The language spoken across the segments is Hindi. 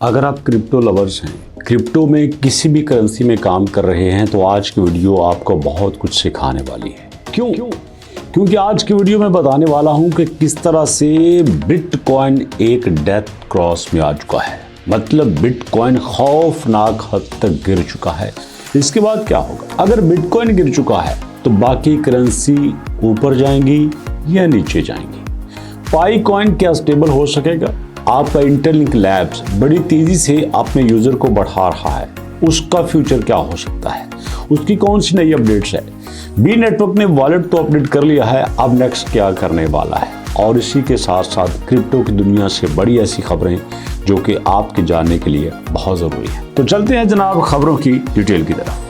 अगर आप क्रिप्टो लवर्स हैं, क्रिप्टो में किसी भी करेंसी में काम कर रहे हैं तो आज की वीडियो आपको बहुत कुछ सिखाने वाली है। क्यों? क्योंकि आज की वीडियो में बताने वाला हूं कि किस तरह से बिटकॉइन एक डेथ क्रॉस में आ चुका है। मतलब बिटकॉइन खौफनाक हद तक गिर चुका है। इसके बाद क्या होगा? अगर बिटकॉइन गिर चुका है तो बाकी करेंसी ऊपर जाएंगी या नीचे जाएंगी? पाई कॉइन क्या स्टेबल हो सकेगा? आपका इंटरलिंक लैब्स बड़ी तेजी से अपने यूजर को बढ़ा रहा है, उसका फ्यूचर क्या हो सकता है? उसकी कौन सी नई अपडेट्स है? बी नेटवर्क ने वॉलेट तो अपडेट कर लिया है, अब नेक्स्ट क्या करने वाला है? और इसी के साथ साथ क्रिप्टो की दुनिया से बड़ी ऐसी खबरें जो कि आपके जानने के लिए बहुत जरूरी है। तो चलते हैं जनाब खबरों की डिटेल की तरफ।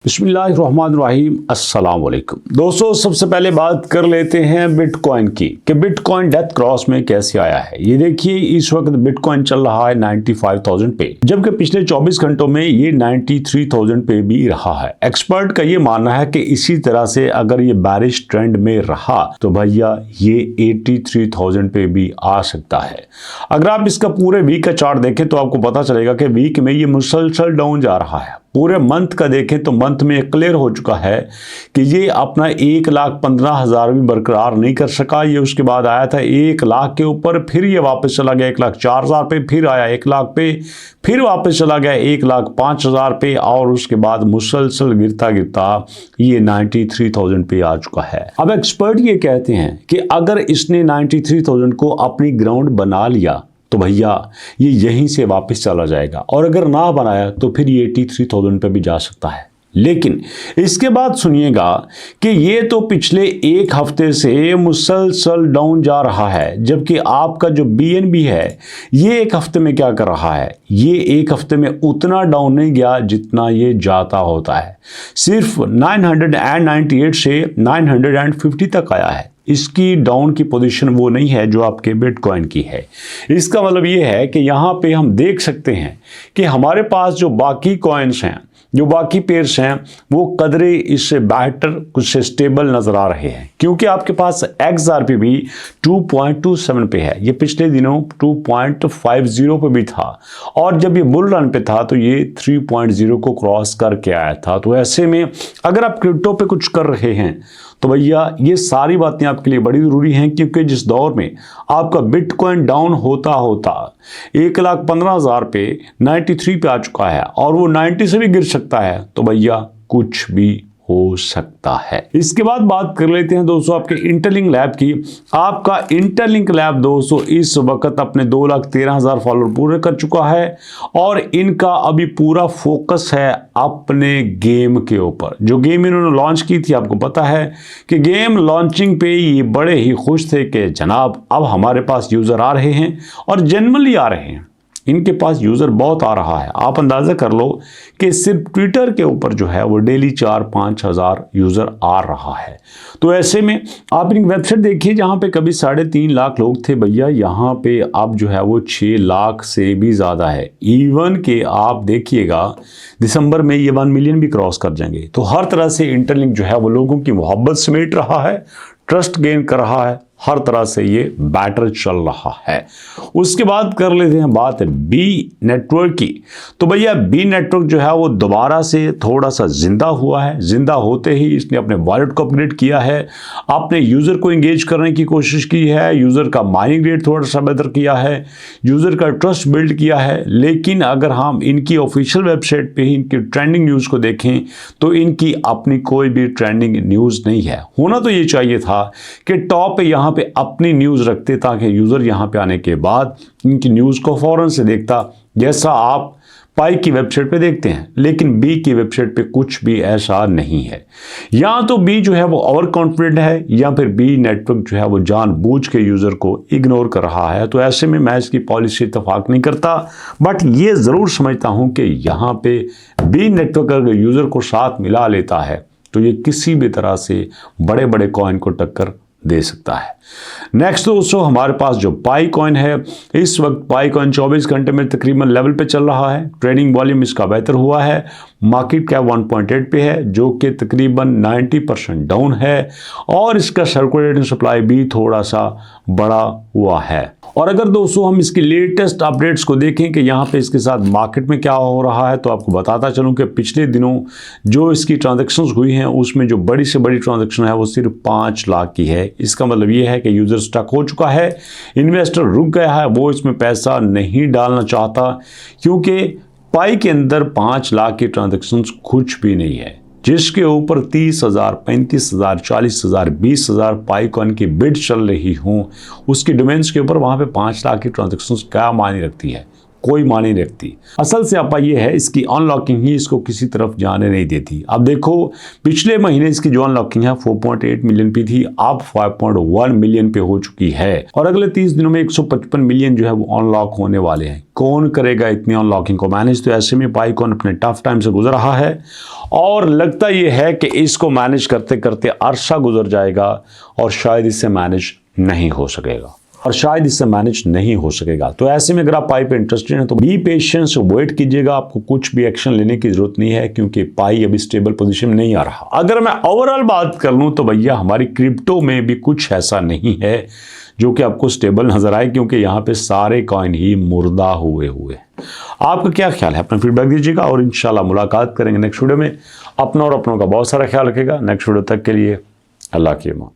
बिस्मिल्लाहिर्रहमानिर्रहीम, अस्सलाम वालेकुम। दोस्तों, सबसे पहले बात कर लेते हैं बिटकॉइन की कि बिटकॉइन डेथ क्रॉस में कैसे आया है। ये देखिए, इस वक्त बिटकॉइन चल रहा है 95,000 पे, जबकि पिछले 24 घंटों में ये 93,000 पे भी रहा है। एक्सपर्ट का ये मानना है कि इसी तरह से अगर ये बारिश ट्रेंड में रहा तो भैया ये 83,000 पे भी आ सकता है। अगर आप इसका पूरे वीक का चार्ट देखें तो आपको पता चलेगा कि वीक में ये मुसलसल डाउन जा रहा है। पूरे मंथ का देखें तो मंथ में क्लियर हो चुका है कि ये अपना 1,15,000 भी बरकरार नहीं कर सका। ये उसके बाद आया था 1 लाख के ऊपर, फिर ये वापस चला गया 1,04,000 पे, फिर आया 1 लाख पे, फिर वापस चला गया 1,05,000 पे, और उसके बाद मुसलसल गिरता गिरता ये 93,000 पे आ चुका है। अब एक्सपर्ट ये कहते हैं कि अगर इसने 93,000 को अपनी ग्राउंड बना लिया तो भैया ये यहीं से वापस चला जाएगा, और अगर ना बनाया तो फिर ये 83,000 पे भी जा सकता है। लेकिन इसके बाद सुनिएगा कि ये तो पिछले एक हफ्ते से मुसलसल डाउन जा रहा है, जबकि आपका जो बीएनबी है ये एक हफ्ते में क्या कर रहा है? ये एक हफ्ते में उतना डाउन नहीं गया जितना ये जाता होता है। सिर्फ 998 से 950 तक आया है। इसकी डाउन की पोजीशन वो नहीं है जो आपके बिटकॉइन की है। इसका मतलब ये है कि यहाँ पे हम देख सकते हैं कि हमारे पास जो बाकी कॉइन्स हैं, जो बाकी पेयर्स हैं, वो कदरे इससे बेहतर, कुछ स्टेबल नजर आ रहे हैं, क्योंकि आपके पास XRP भी 2.27 पे है। ये पिछले दिनों 2.50 पे भी था, और जब ये बुल रन पे था तो ये 3.0 को क्रॉस करके आया था। तो ऐसे में अगर आप क्रिप्टो पे कुछ कर रहे हैं तो भैया ये सारी बातें आपके लिए बड़ी जरूरी हैं, क्योंकि जिस दौर में आपका बिटकॉइन डाउन होता होता 1,15,000 पे 93 पे आ चुका है, और वो 90 से भी गिर सकता है, तो भैया कुछ भी हो सकता है। इसके बाद बात कर लेते हैं दोस्तों आपके इंटरलिंक लैब की। आपका इंटरलिंक लैब दोस्तों इस वक्त अपने 2,13,000 फॉलोअर पूरे कर चुका है, और इनका अभी पूरा फोकस है अपने गेम के ऊपर। जो गेम इन्होंने लॉन्च की थी, आपको पता है कि गेम लॉन्चिंग पे ये बड़े ही खुश थे कि जनाब अब हमारे पास यूजर आ रहे हैं, और जनरली आ रहे हैं। इनके पास यूज़र बहुत आ रहा है। आप अंदाज़ा कर लो कि सिर्फ ट्विटर के ऊपर जो है वो डेली 4-5 हज़ार यूज़र आ रहा है। तो ऐसे में आप इनकी वेबसाइट देखिए, जहाँ पे कभी 3.5 लाख लोग थे, भैया यहाँ पे अब जो है वो 6 लाख से भी ज़्यादा है। इवन के आप देखिएगा दिसंबर में ये 1 मिलियन भी क्रॉस कर जाएंगे। तो हर तरह से इंटरलिंक जो है वो लोगों की मोहब्बत समेट रहा है, ट्रस्ट गेन कर रहा है, हर तरह से ये बैटर चल रहा है। उसके बाद कर लेते हैं बात बी नेटवर्क की। तो भैया बी नेटवर्क जो है वो दोबारा से थोड़ा सा जिंदा हुआ है। जिंदा होते ही इसने अपने वॉलेट को अपग्रेड किया है, अपने यूज़र को इंगेज करने की कोशिश की है, यूज़र का माइनिंग रेट थोड़ा सा बेहतर किया है, यूज़र का ट्रस्ट बिल्ड किया है। लेकिन अगर हम इनकी ऑफिशियल वेबसाइट पे ही इनकी ट्रेंडिंग न्यूज़ को देखें तो इनकी अपनी कोई भी ट्रेंडिंग न्यूज़ नहीं है। होना तो ये चाहिए था कि टॉप पे यहाँ पे अपनी न्यूज़ रखते, ताकि यूज़र यहाँ पे आने के बाद इनकी न्यूज़ को फौरन से देखता, जैसा आप पाई की वेबसाइट पे देखते हैं। लेकिन बी की वेबसाइट पे कुछ भी ऐसा नहीं है। या तो बी जो है वो ओवर कॉन्फिडेंट है, या फिर बी नेटवर्क जो है वो जानबूझ के यूज़र को इग्नोर कर रहा है। तो ऐसे में मैं इसकी पॉलिसी इत्तेफाक नहीं करता, बट ये ज़रूर समझता हूँ कि यहाँ पे बी नेटवर्क अगर यूज़र को साथ मिला लेता है तो ये किसी भी तरह से बड़े बड़े कॉइन को टक्कर दे सकता है। नेक्स्ट दोस्तों हमारे पास जो पाई कॉइन है, इस वक्त पाई कॉइन 24 घंटे में तकरीबन लेवल पे चल रहा है। ट्रेडिंग वॉल्यूम इसका बेहतर हुआ है। मार्केट कैप 1.8 पे है जो कि तकरीबन 90% डाउन है और इसका सर्कुलेटिंग सप्लाई भी थोड़ा सा बड़ा हुआ है। और अगर दोस्तों हम इसकी लेटेस्ट अपडेट्स को देखें कि यहाँ पे इसके साथ मार्केट में क्या हो रहा है, तो आपको बताता चलूँ कि पिछले दिनों जो इसकी ट्रांजैक्शंस हुई हैं उसमें जो बड़ी से बड़ी ट्रांजैक्शन है वो सिर्फ 5 लाख की है। इसका मतलब ये है कि यूज़र स्टक हो चुका है, इन्वेस्टर रुक गया है, वो इसमें पैसा नहीं डालना चाहता क्योंकि पाई के अंदर 5 लाख की ट्रांजैक्शंस कुछ भी नहीं है, जिसके ऊपर 30,000, 35,000, 40,000, 20,000 पाई कॉइन की बिड चल रही हों, उसकी डोमेन्स के ऊपर वहाँ पे 5 लाख की ट्रांजैक्शंस क्या मायने रखती है? कोई मायने नहीं रखती। असल से आपा ये है इसकी अनलॉकिंग ही इसको किसी तरफ जाने नहीं देती। अब देखो पिछले महीने इसकी जो अनलॉकिंग है 4.8 मिलियन पे थी, अब 5.1 मिलियन पे हो चुकी है और अगले 30 दिनों में 155 मिलियन जो है वो अनलॉक होने वाले हैं। कौन करेगा इतनी अनलॉकिंग को मैनेज? तो ऐसे में पाई कॉइन अपने टफ टाइम से गुजर रहा है और लगता ये है कि इसको मैनेज करते करते अरसा गुजर जाएगा और शायद इससे मैनेज नहीं हो सकेगा। तो ऐसे में अगर आप पाई पे इंटरेस्टेड हैं तो बी पेशेंस, वेट कीजिएगा। आपको कुछ भी एक्शन लेने की जरूरत नहीं है क्योंकि पाई अभी स्टेबल पोजीशन में नहीं आ रहा। अगर मैं ओवरऑल बात कर लूं तो भैया हमारी क्रिप्टो में भी कुछ ऐसा नहीं है जो कि आपको स्टेबल नजर आए, क्योंकि यहाँ पे सारे कॉइन ही मुर्दा हुए आपका क्या ख्याल है? अपना फीडबैक दीजिएगा और इंशाल्लाह मुलाकात करेंगे नेक्स्ट वीडियो में। अपना और अपनों का बहुत सारा ख्याल रखेगा। नेक्स्ट वीडियो तक के लिए अल्लाह की अमान।